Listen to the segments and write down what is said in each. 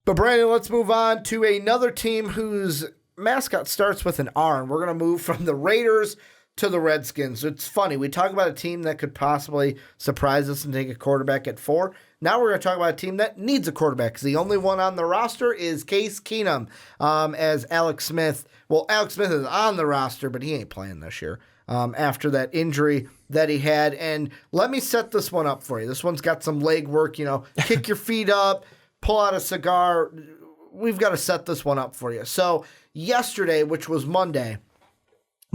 But Brandon, let's move on to another team whose mascot starts with an R, and we're going to move from the Raiders to the Redskins. It's funny. We talk about a team that could possibly surprise us and take a quarterback at 4. Now we're going to talk about a team that needs a quarterback because the only one on the roster is Case Keenum, as Alex Smith is on the roster, but he ain't playing this year after that injury that he had. And let me set this one up for you. This one's got some leg work, kick your feet up, pull out a cigar. We've got to set this one up for you. So yesterday, which was Monday,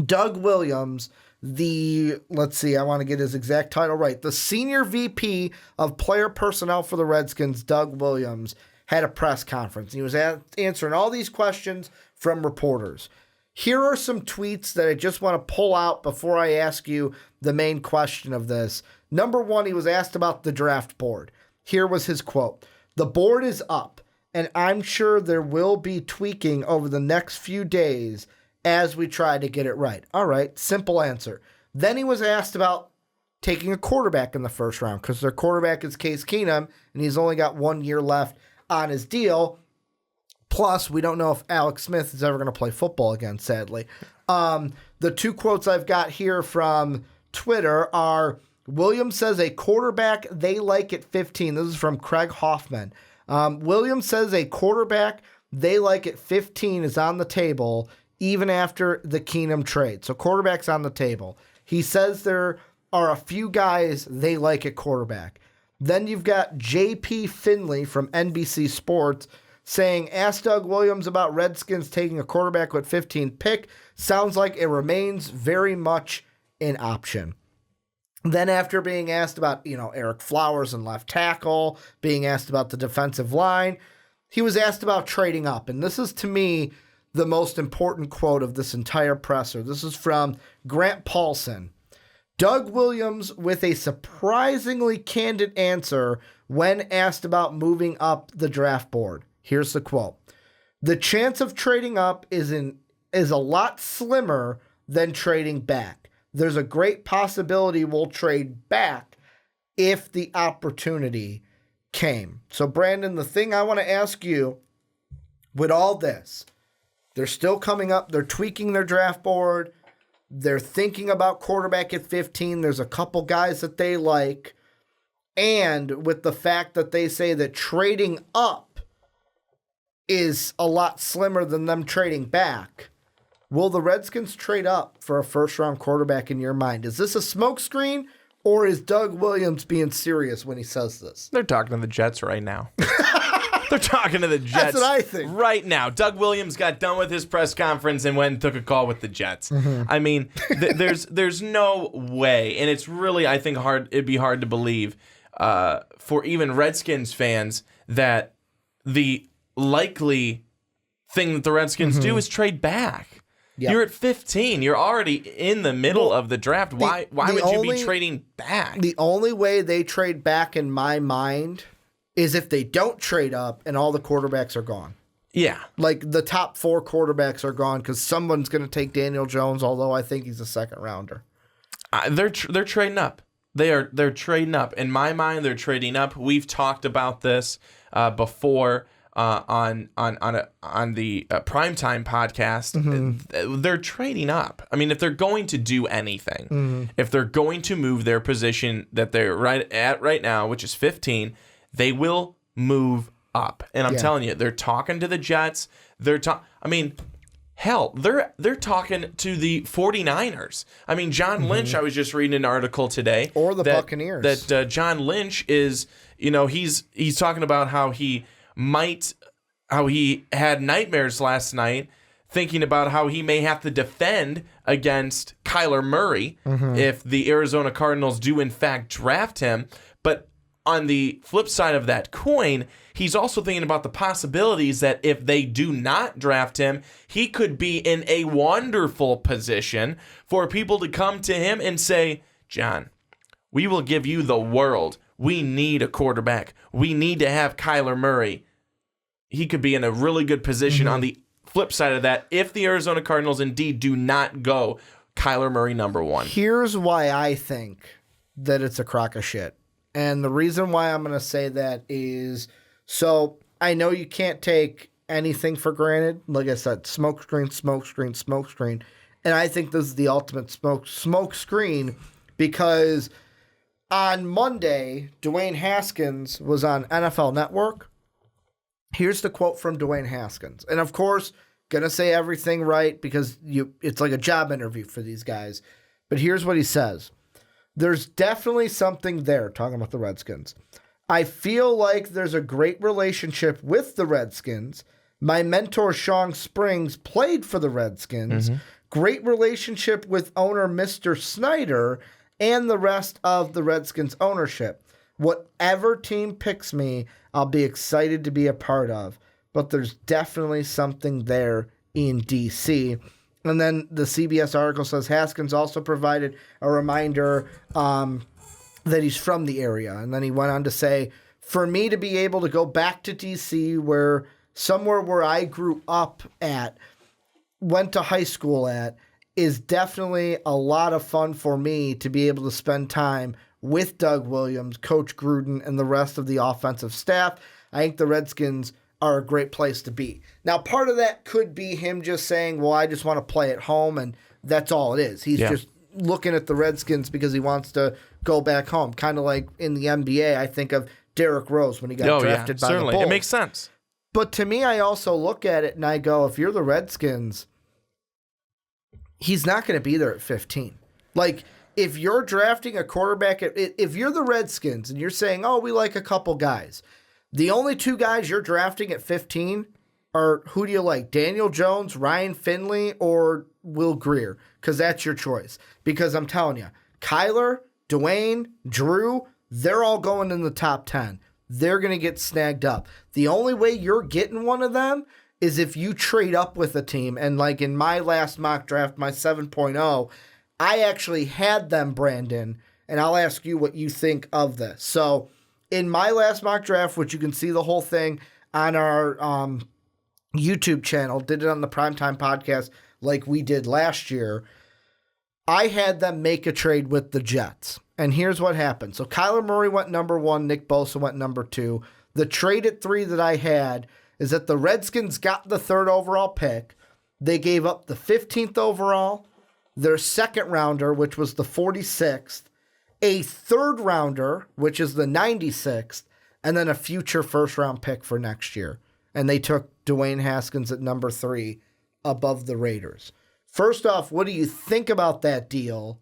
Doug Williams, I want to get his exact title right, the Senior VP of Player Personnel for the Redskins, Doug Williams, had a press conference. He was answering all these questions from reporters. Here are some tweets that I just want to pull out before I ask you the main question of this. Number 1, he was asked about the draft board. Here was his quote. "The board is up, and I'm sure there will be tweaking over the next few days as we try to get it right." All right, simple answer. Then he was asked about taking a quarterback in the first round because their quarterback is Case Keenum, and he's only got 1 year left on his deal. Plus, we don't know if Alex Smith is ever going to play football again, sadly. The 2 quotes I've got here from Twitter are, Williams says a quarterback they like at 15. This is from Craig Hoffman. Williams says a quarterback they like at 15 is on the table even after the Keenum trade. So quarterback's on the table. He says there are a few guys they like at quarterback. Then you've got J.P. Finley from NBC Sports saying, ask Doug Williams about Redskins taking a quarterback with 15 pick. Sounds like it remains very much an option. Then after being asked about, Eric Flowers and left tackle, being asked about the defensive line, he was asked about trading up. And this is, to me, the most important quote of this entire presser. This is from Grant Paulson. Doug Williams with a surprisingly candid answer when asked about moving up the draft board. Here's the quote. The chance of trading up is a lot slimmer than trading back. There's a great possibility we'll trade back if the opportunity came. So, Brandon, the thing I want to ask you with all this, they're still coming up. They're tweaking their draft board. They're thinking about quarterback at 15. There's a couple guys that they like. And with the fact that they say that trading up is a lot slimmer than them trading back, will the Redskins trade up for a first-round quarterback in your mind? Is this a smokescreen, or is Doug Williams being serious when he says this? They're talking to the Jets right now. They're talking to the Jets. That's what I think. Right now. Doug Williams got done with his press conference and went and took a call with the Jets. Mm-hmm. I mean, there's no way, and it's really, I think, it'd be hard to believe for even Redskins fans that the likely thing that the Redskins do is trade back. Yep. You're at 15. You're already in the middle of the draft. Why would you be trading back? The only way they trade back in my mind is if they don't trade up and all the quarterbacks are gone. Yeah. Like the top 4 quarterbacks are gone because someone's going to take Daniel Jones, although I think he's a second rounder. They're trading up. They're trading up. In my mind, they're trading up. We've talked about this before on the Primetime podcast. Mm-hmm. They're trading up. I mean, if they're going to do anything, if they're going to move their position that they're right now, which is 15, they will move up. And I'm telling you, they're talking to the Jets. Hell, they're talking to the 49ers. I mean, John Lynch, I was just reading an article today. Or the Buccaneers. That John Lynch is, he's talking about how he had nightmares last night thinking about how he may have to defend against Kyler Murray if the Arizona Cardinals do in fact draft him. But on the flip side of that coin, he's also thinking about the possibilities that if they do not draft him, he could be in a wonderful position for people to come to him and say, John, we will give you the world. We need a quarterback. We need to have Kyler Murray. He could be in a really good position on the flip side of that if the Arizona Cardinals indeed do not go Kyler Murray number 1. Here's why I think that it's a crock of shit. And the reason why I'm going to say that is, so I know you can't take anything for granted. Like I said, smoke screen. And I think this is the ultimate smoke screen because on Monday, Dwayne Haskins was on NFL Network. Here's the quote from Dwayne Haskins. And of course, gonna say everything right because it's like a job interview for these guys. But here's what he says. There's definitely something there, talking about the Redskins. I feel like there's a great relationship with the Redskins. My mentor, Sean Springs, played for the Redskins. Mm-hmm. Great relationship with owner Mr. Snyder and the rest of the Redskins ownership. Whatever team picks me, I'll be excited to be a part of. But there's definitely something there in D.C. And then the CBS article says Haskins also provided a reminder that he's from the area. And then he went on to say, for me to be able to go back to D.C., somewhere where I grew up at, went to high school at, is definitely a lot of fun for me to be able to spend time with Doug Williams, Coach Gruden, and the rest of the offensive staff. I think the Redskins are a great place to be. Now, part of that could be him just saying, well, I just want to play at home, and that's all it is. He's just looking at the Redskins because he wants to go back home. Kind of like in the NBA, I think of Derrick Rose when he got drafted by the Bulls. It makes sense. But to me, I also look at it and I go, if you're the Redskins, he's not going to be there at 15. Like, if you're drafting a quarterback, if you're the Redskins and you're saying, oh, we like a couple guys, the only two guys you're drafting at 15 are, who do you like, Daniel Jones, Ryan Finley, or Will Grier? Because that's your choice. Because I'm telling you, Kyler, Dwayne, Drew, they're all going in the top 10. They're going to get snagged up. The only way you're getting one of them is if you trade up with a team. And like in my last mock draft, my 7.0, I actually had them, Brandon, and I'll ask you what you think of this. So in my last mock draft, which you can see the whole thing on our YouTube channel, did it on the Primetime Podcast like we did last year, I had them make a trade with the Jets. And here's what happened. So Kyler Murray went number 1, Nick Bosa went number 2. The trade at 3 that I had is that the Redskins got the 3rd overall pick. They gave up the 15th overall, their 2nd rounder, which was the 46th, a 3rd rounder, which is the 96th, and then a future 1st round pick for next year. And they took Dwayne Haskins at number 3 above the Raiders. First off, what do you think about that deal?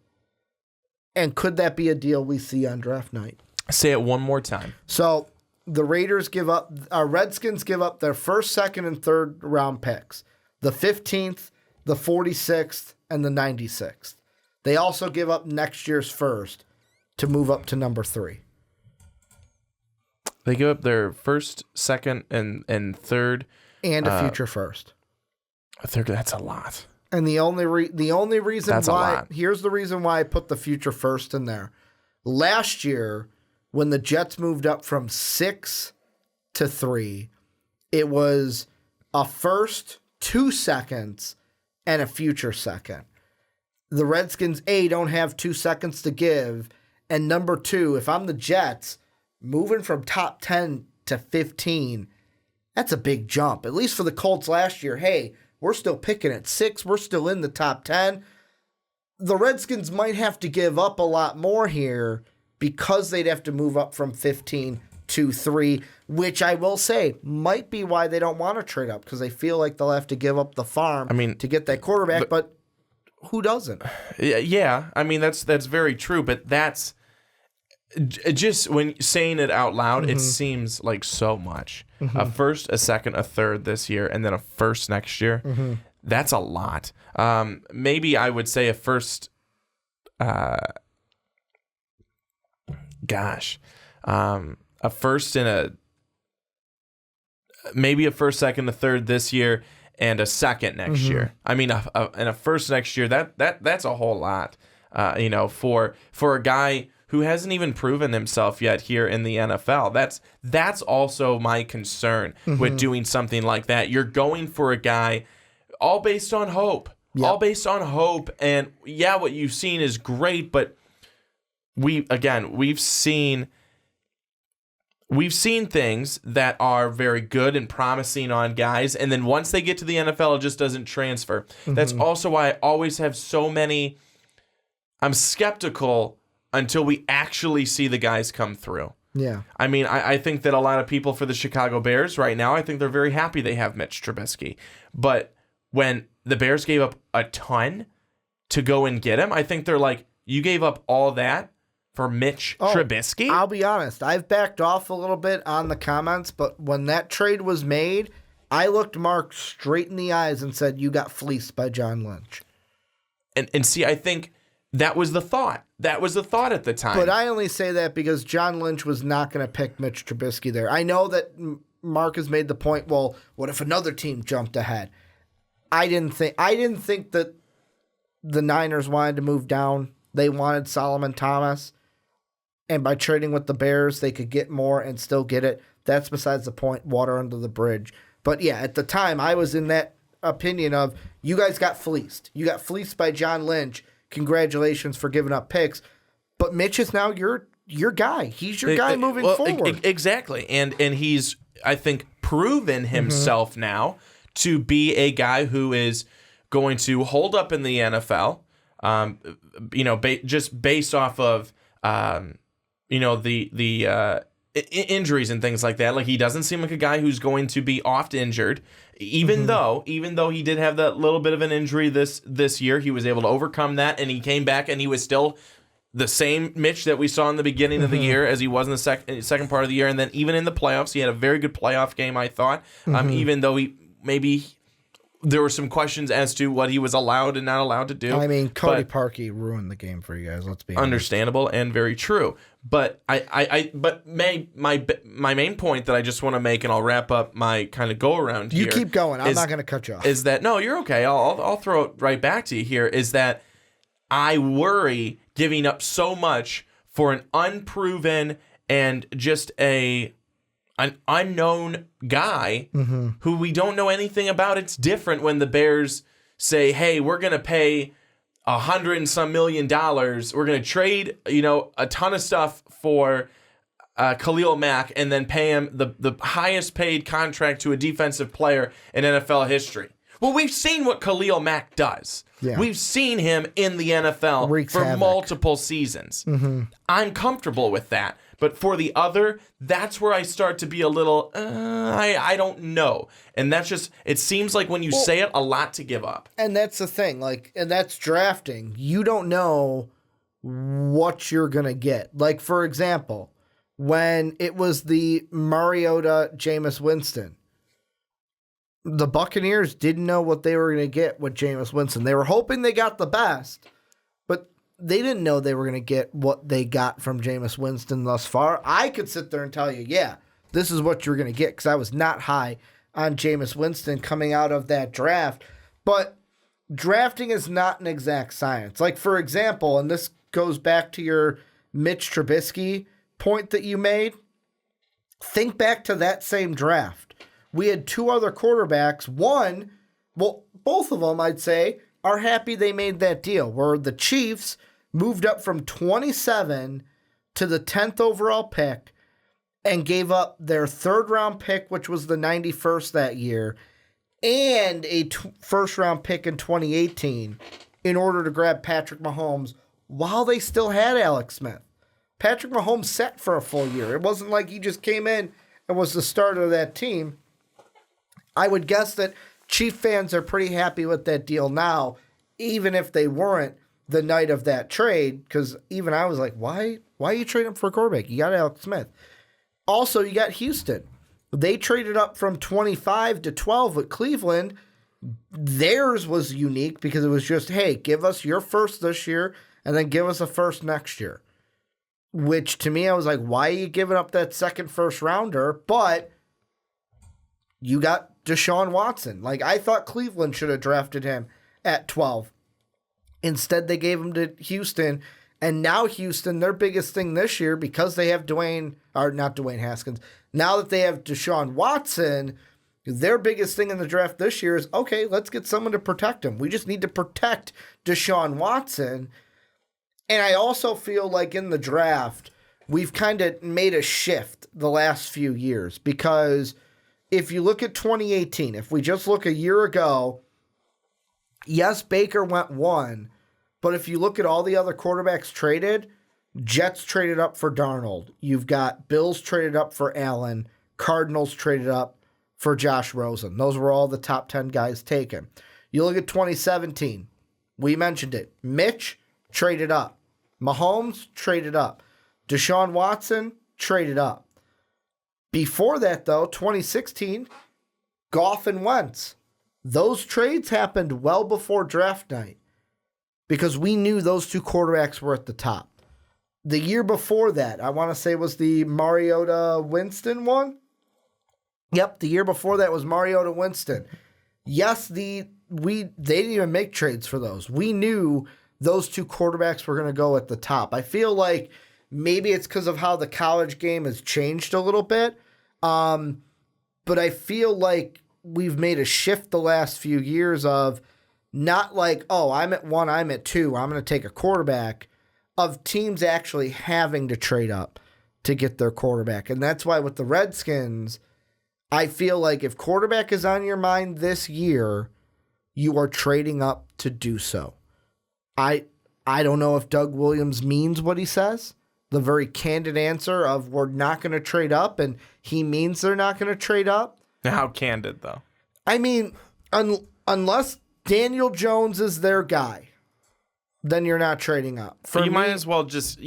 And could that be a deal we see on draft night? Say it one more time. So the Redskins give up their 1st, 2nd, and 3rd round picks. The 15th, the 46th, and the 96th. They also give up next year's 1st to move up to number 3. They give up their 1st, 2nd, and 3rd. And a future 1st. That's a lot. And the only reason why, here's the reason why I put the future 1st in there. Last year, when the Jets moved up from 6 to 3, it was a 1st, 2 seconds, and a future 2nd. The Redskins, don't have 2 seconds to give. And number 2, if I'm the Jets, moving from top 10 to 15, that's a big jump. At least for the Colts last year, hey, we're still picking at 6. We're still in the top 10. The Redskins might have to give up a lot more here because they'd have to move up from 15 to 3, which I will say might be why they don't want to trade up, because they feel like they'll have to give up the farm to get that quarterback, but who doesn't? Yeah, I mean, that's very true, but that's just when saying it out loud, it seems like so much. A 1st, a 2nd, a 3rd this year, and then a 1st next year. That's a lot. Maybe I would say a 1st. A 1st and maybe a 1st, 2nd, a 3rd this year, and a 2nd next year. I mean, and a 1st next year. That's a whole lot. For a guy who hasn't even proven himself yet here in the NFL. That's also my concern with doing something like that. You're going for a guy all based on hope. Yep. All based on hope. And yeah, what you've seen is great, but we've seen we've seen things that are very good and promising on guys, and then once they get to the NFL, it just doesn't transfer. That's also why I always have so many. I'm skeptical until we actually see the guys come through. Yeah. I mean, I think that a lot of people for the Chicago Bears right now, I think they're very happy they have Mitch Trubisky. But when the Bears gave up a ton to go and get him, I think they're like, you gave up all that for Mitch Trubisky? I'll be honest. I've backed off a little bit on the comments, but when that trade was made, I looked Mark straight in the eyes and said, you got fleeced by John Lynch. And see, I think that was the thought. That was the thought at the time. But I only say that because John Lynch was not going to pick Mitch Trubisky there. I know that Mark has made the point, well, what if another team jumped ahead? I didn't think that the Niners wanted to move down. They wanted Solomon Thomas. And by trading with the Bears, they could get more and still get it. That's besides the point, water under the bridge. But yeah, at the time, I was in that opinion of, you guys got fleeced. You got fleeced by John Lynch. Congratulations for giving up picks. But Mitch is now your guy. He's your guy moving forward. Exactly. And he's, I think, proven himself now to be a guy who is going to hold up in the NFL, just based off of, the injuries and things like that. Like, he doesn't seem like a guy who's going to be oft injured, even though he did have that little bit of an injury this year. He was able to overcome that, and he came back, and he was still the same Mitch that we saw in the beginning of the year as he was in the second part of the year. And then even in the playoffs, he had a very good playoff game, I thought, even though there were some questions as to what he was allowed and not allowed to do. I mean, Cody Parkey ruined the game for you guys. Let's be honest. Understandable and very true. But my main point that I just want to make, and I'll wrap up my kind of go around here. You keep going. I'm not going to cut you off. Is that no? You're okay. I'll throw it right back to you here. Is that I worry giving up so much for an unproven and just an unknown guy who we don't know anything about. It's different when the Bears say, hey, we're going to pay $100 and some million. We're going to trade, a ton of stuff for Khalil Mack and then pay him the highest paid contract to a defensive player in NFL history. Well, we've seen what Khalil Mack does. Yeah. We've seen him in the NFL Wreaks for havoc. multiple seasons. I'm comfortable with that. But for the other, that's where I start to be a little, I don't know. And that's just, it seems like when you say it, a lot to give up. And that's the thing, and that's drafting. You don't know what you're going to get. Like, for example, when it was the Mariota Jameis Winston, the Buccaneers didn't know what they were going to get with Jameis Winston. They were hoping they got the best, but they didn't know they were going to get what they got from Jameis Winston thus far. I could sit there and tell you, yeah, this is what you're going to get, because I was not high on Jameis Winston coming out of that draft. But drafting is not an exact science. Like, for example, and this goes back to your Mitch Trubisky point that you made, think back to that same draft. We had two other quarterbacks. Both of them, I'd say, are happy they made that deal, where the Chiefs moved up from 27 to the 10th overall pick and gave up their third-round pick, which was the 91st that year, and a first-round pick in 2018 in order to grab Patrick Mahomes while they still had Alex Smith. Patrick Mahomes sat for a full year. It wasn't like he just came in and was the starter of that team. I would guess that Chief fans are pretty happy with that deal now, even if they weren't the night of that trade, because even I was like, why are you trading for a quarterback? You got Alex Smith. Also, you got Houston. They traded up from 25 to 12 with Cleveland. Theirs was unique because it was just, hey, give us your first this year and then give us a first next year. Which to me, I was like, why are you giving up that second first rounder? But you got Deshaun Watson. Like, I thought Cleveland should have drafted him at 12. Instead, they gave him to Houston. And now Houston, their biggest thing this year, because they have not Dwayne Haskins, now that they have Deshaun Watson, their biggest thing in the draft this year is, okay, let's get someone to protect him. We just need to protect Deshaun Watson. And I also feel like in the draft, we've kind of made a shift the last few years, because if you look at 2018, if we just look a year ago, yes, Baker went 1, but if you look at all the other quarterbacks traded, Jets traded up for Darnold. You've got Bills traded up for Allen. Cardinals traded up for Josh Rosen. Those were all the top 10 guys taken. You look at 2017. We mentioned it. Mitch traded up. Mahomes traded up. Deshaun Watson traded up. Before that, though, 2016, Goff and Wentz. Those trades happened well before draft night because we knew those two quarterbacks were at the top. The year before that, I want to say, was the Mariota Winston one. Yep, the year before that was Mariota Winston. Yes, they didn't even make trades for those. We knew those two quarterbacks were going to go at the top. I feel like maybe it's because of how the college game has changed a little bit. But I feel like we've made a shift the last few years of not like, oh, I'm at 1, I'm at 2, I'm going to take a quarterback, of teams actually having to trade up to get their quarterback. And that's why with the Redskins, I feel like if quarterback is on your mind this year, you are trading up to do so. I don't know if Doug Williams means what he says, the very candid answer of we're not going to trade up, and he means they're not going to trade up. How candid, though? I mean, unless Daniel Jones is their guy, then you're not trading up. You might as well just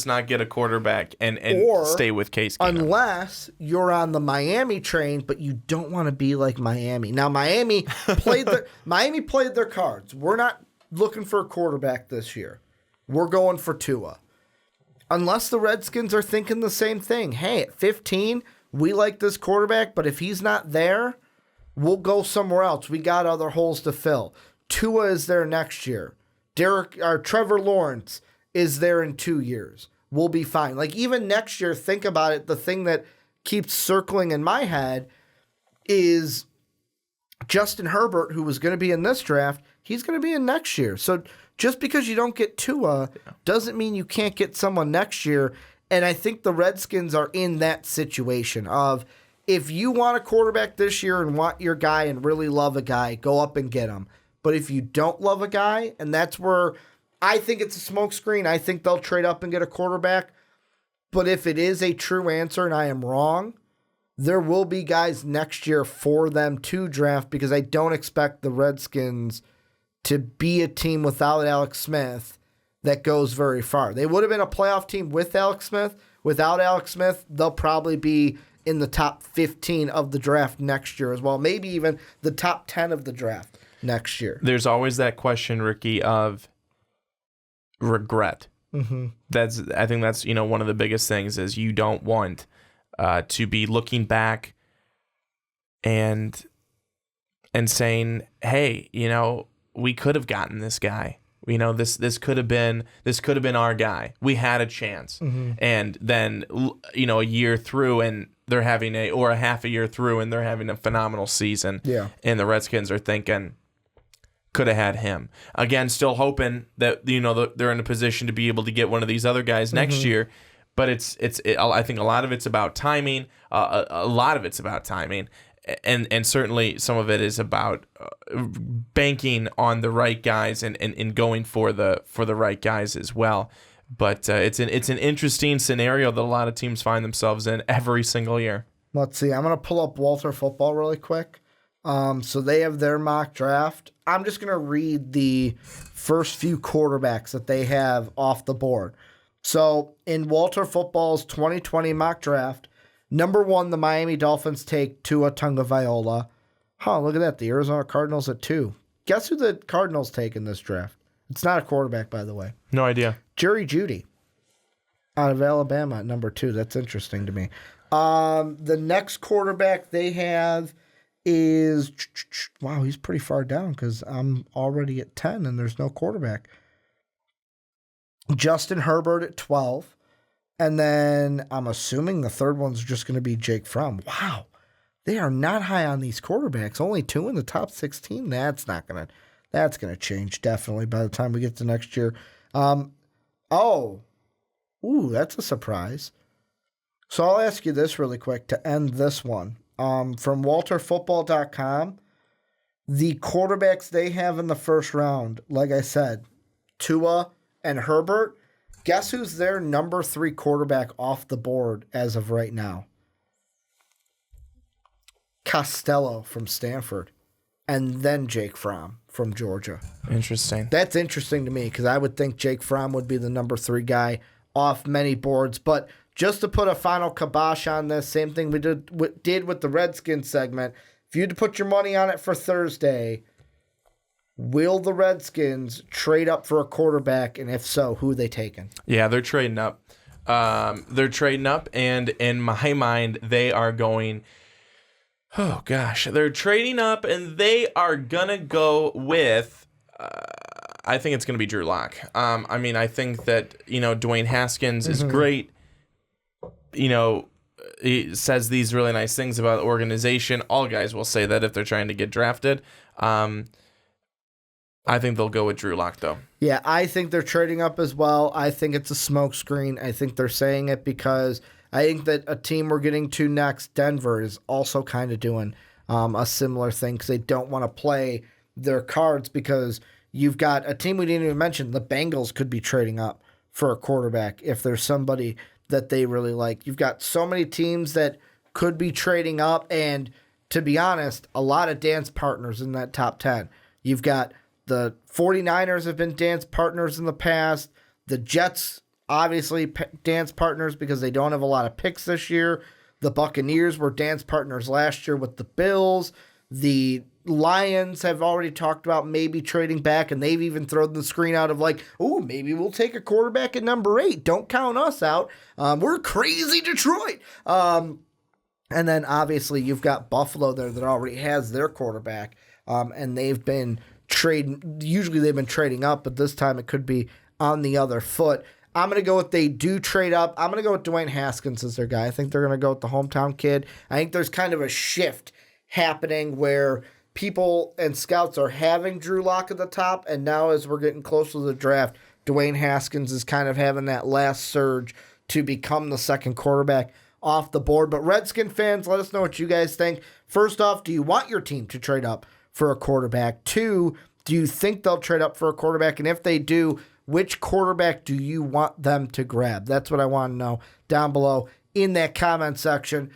not get a quarterback and stay with Case Keenum. Unless you're on the Miami train, but you don't want to be like Miami. Now Miami played their cards. We're not looking for a quarterback this year. We're going for Tua. Unless the Redskins are thinking the same thing. Hey, at 15, we like this quarterback, but if he's not there, we'll go somewhere else. We got other holes to fill. Tua is there next year. Trevor Lawrence is there in 2 years. We'll be fine. Like, even next year, think about it. The thing that keeps circling in my head is Justin Herbert, who was going to be in this draft, he's going to be in next year. So just because you don't get Tua doesn't mean you can't get someone next year. And I think the Redskins are in that situation of, if you want a quarterback this year and want your guy and really love a guy, go up and get him. But if you don't love a guy, and that's where I think it's a smokescreen, I think they'll trade up and get a quarterback. But if it is a true answer and I am wrong, there will be guys next year for them to draft, because I don't expect the Redskins to be a team without Alex Smith that goes very far. They would have been a playoff team with Alex Smith. Without Alex Smith, they'll probably be in the top 15 of the draft next year as well. Maybe even the top 10 of the draft next year. There's always that question, Ricky, of regret. Mm-hmm. I think that's one of the biggest things is you don't want to be looking back and saying, hey, we could have gotten this guy. This could have been our guy. We had a chance. Mm-hmm. And then a year through and they're having a half a year through and they're having a phenomenal season. Yeah. And the Redskins are thinking, could have had him. Again, still hoping that they're in a position to be able to get one of these other guys next year. But I think a lot of it's about timing. A lot of it's about timing. And certainly some of it is about banking on the right guys and going for the right guys as well. But it's an interesting scenario that a lot of teams find themselves in every single year. Let's see. I'm going to pull up Walter Football really quick. So they have their mock draft. I'm just going to read the first few quarterbacks that they have off the board. So in Walter Football's 2020 mock draft, number 1, the Miami Dolphins take Tua Tagovailoa. Look at that. The Arizona Cardinals at 2. Guess who the Cardinals take in this draft? It's not a quarterback, by the way. No idea. Jerry Jeudy out of Alabama at number 2. That's interesting to me. The next quarterback they have is, wow, he's pretty far down because I'm already at 10 and there's no quarterback. Justin Herbert at 12. And then I'm assuming the third one's just going to be Jake Fromm. Wow. They are not high on these quarterbacks. Only 2 in the top 16. That's going to change definitely by the time we get to next year. Ooh, that's a surprise. So I'll ask you this really quick to end this one. From WalterFootball.com, the quarterbacks they have in the first round, like I said, Tua and Herbert, guess who's their number 3 quarterback off the board as of right now? Costello from Stanford, and then Jake Fromm from Georgia. Interesting. That's interesting to me because I would think Jake Fromm would be the number 3 guy off many boards. But just to put a final kibosh on this, same thing we did with the Redskins segment. If you had to put your money on it for Thursday, will the Redskins trade up for a quarterback? And if so, who are they taking? Yeah, they're trading up. And in my mind, they are going... Oh, gosh. They're trading up, and they are going to go with... I think it's going to be Drew Lock. I think that, Dwayne Haskins is great. He says these really nice things about the organization. All guys will say that if they're trying to get drafted. I think they'll go with Drew Lock, though. Yeah, I think they're trading up as well. I think it's a smokescreen. I think they're saying it because I think that a team we're getting to next, Denver, is also kind of doing a similar thing because they don't want to play their cards because you've got a team we didn't even mention. The Bengals could be trading up for a quarterback if there's somebody that they really like. You've got so many teams that could be trading up, and to be honest, a lot of dance partners in that top 10. You've got the 49ers have been dance partners in the past. The Jets, obviously, dance partners because they don't have a lot of picks this year. The Buccaneers were dance partners last year with the Bills. The Lions have already talked about maybe trading back, and they've even thrown the screen out of maybe we'll take a quarterback at number 8. Don't count us out. We're crazy Detroit. And then obviously you've got Buffalo there that already has their quarterback, and they've been trading. Usually they've been trading up, but this time it could be on the other foot. I'm going to go with they do trade up. I'm going to go with Dwayne Haskins as their guy. I think they're going to go with the hometown kid. I think there's kind of a shift happening where people and scouts are having Drew Lock at the top, and now as we're getting closer to the draft, Dwayne Haskins is kind of having that last surge to become the second quarterback off the board. But Redskin fans, let us know what you guys think. First off, do you want your team to trade up for a quarterback? 2, do you think they'll trade up for a quarterback? And if they do, which quarterback do you want them to grab? That's what I want to know down below in that comment section.